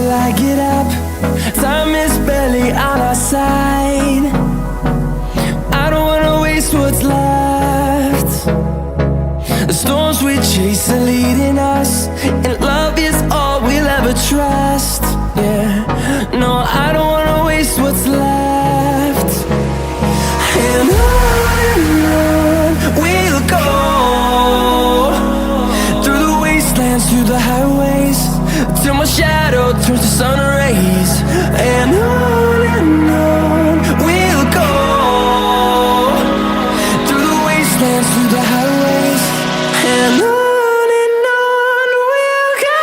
till I get up. Time is barely on our side. I don't wanna waste what's left. The storms we chase are leading us, and love is all we'll ever trust. Yeah, no, I don't wanna waste what's left. And on we'll go, through the wastelands, through the highways, till my shadow turns to sun rays. And on we'll go, through the wastelands, through the highways, and on we'll go.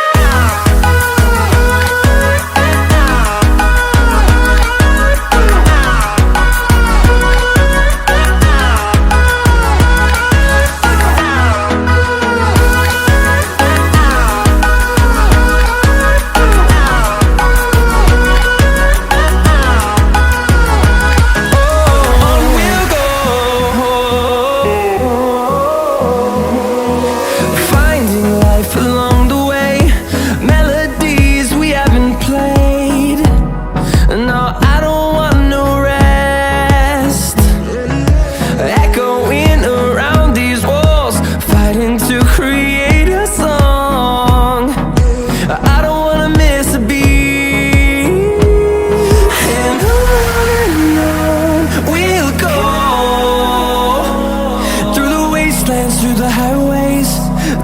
Through the highways,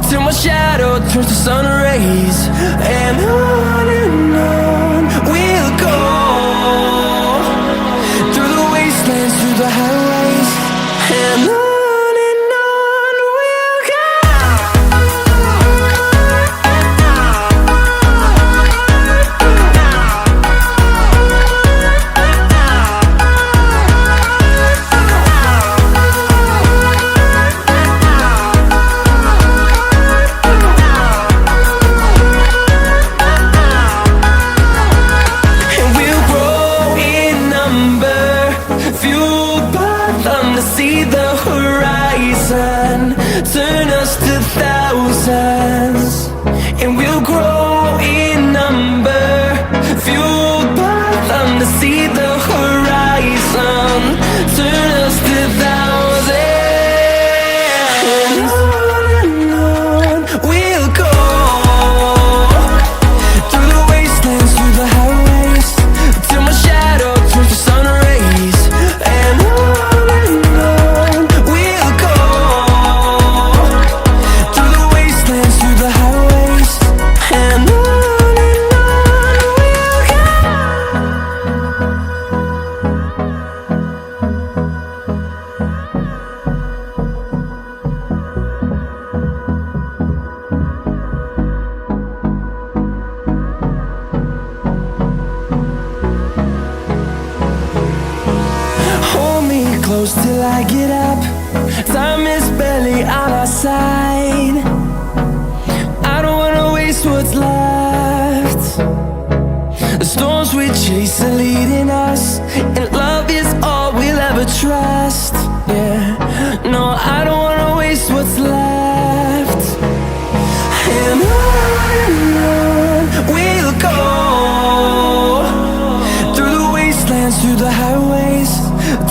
till my shadow turns to sun rays. And on we'll go, through the wastelands, through the highways, and on we'll go. See the horizon, turn us to thousands, and we'll grow in number, fueled by them to see the horizon, turn us to thousands. And on we'll go, through the wastelands, through the highways, till my shadow turns to sun rays. And close till I get up. Time is barely on our side. I don't wanna waste what's left. The storms we chase are leading us, and love is all we'll ever trust. Yeah, no, I don't wanna waste what's left. And on we'll go, through the wastelands, through the highways,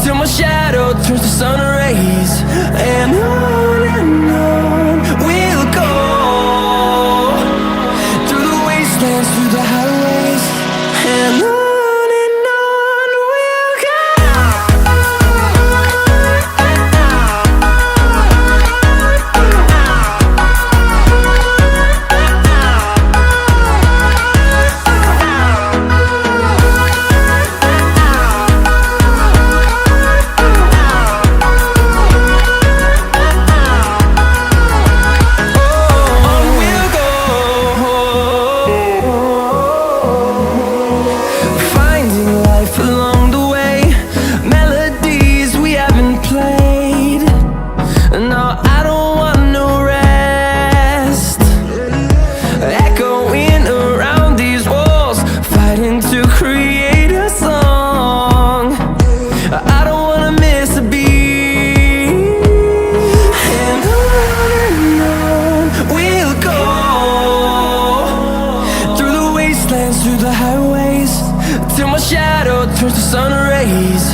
till my shadow turns to sun rays. And on we'll go, through the wastelands, through the highways, and on. shadow turns to sun rays.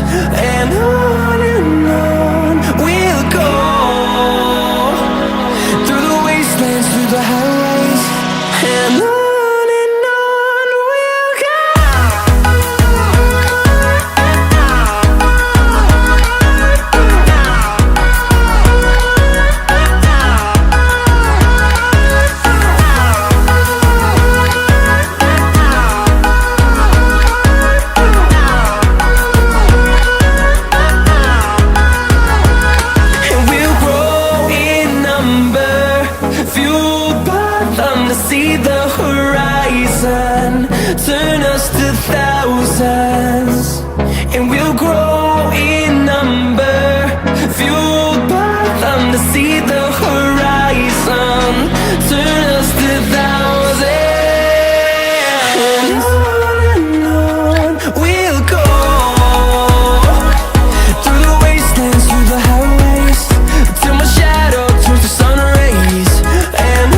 And on we'll go, through the wastelands, through the highways. And on we'll go. See the horizon turn us to thousands, and we'll grow in number, fueled by them to see the horizon turn us to thousands. And on we'll go, through the wastelands, through the highways, till my shadow turns to sun rays. And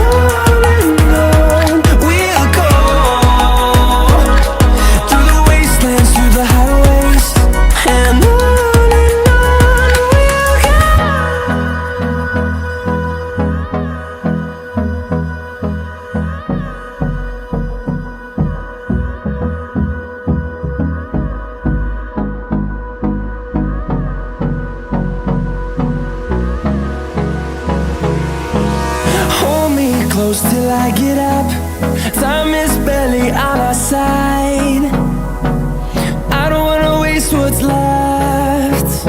close till I get up. Time is barely on our side. I don't wanna waste what's left.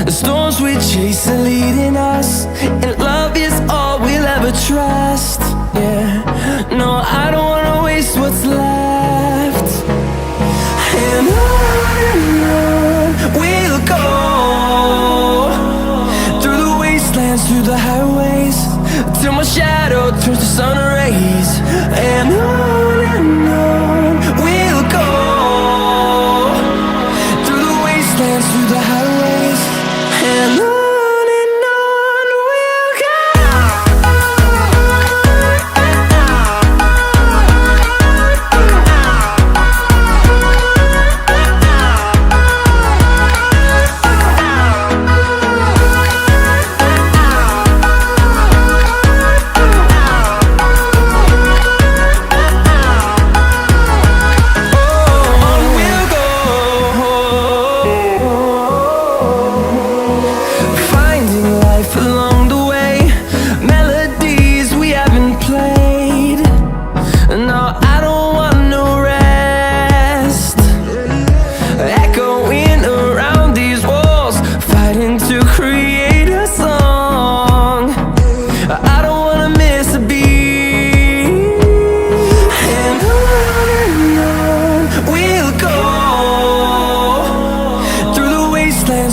The storms we chase are leading us, and love is all we'll ever trust. Yeah, no, I don't wanna waste what's left. And on we'll go, through the wastelands, through the highways, till my shadow turns to sun rays. And on we'll go, through the wastelands, through the highways. And on we'll go.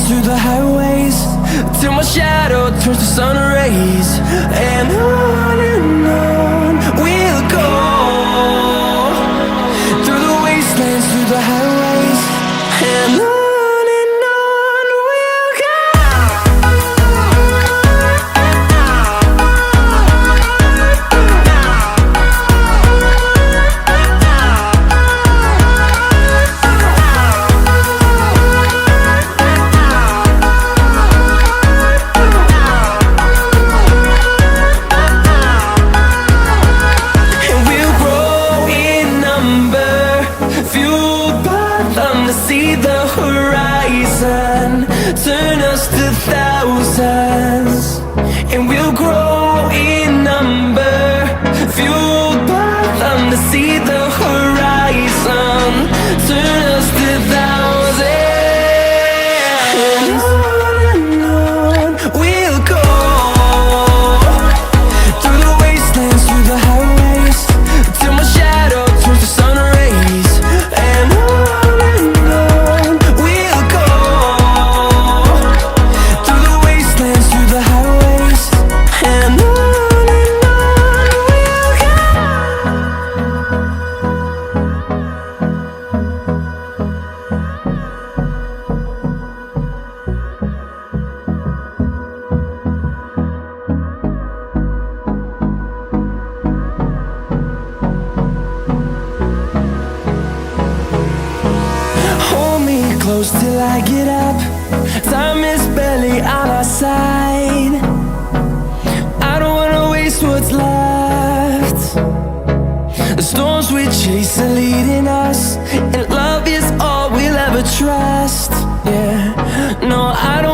Through the highways, till my shadow turns to sun rays. And on we'll go, through the wastelands, through the highways. And on we'll go. See the horizon turn us to thousands, and we'll grow in number, fueled by them to see the horizon turn us to thousands. And on we'll go, through the wastelands, through the highways, till my shadow turns to sun rays. And close till I get up. Time is barely on our side. I don't wanna waste what's left. The storms we chase are leading us, and love is all we'll ever trust. Yeah, no, I don't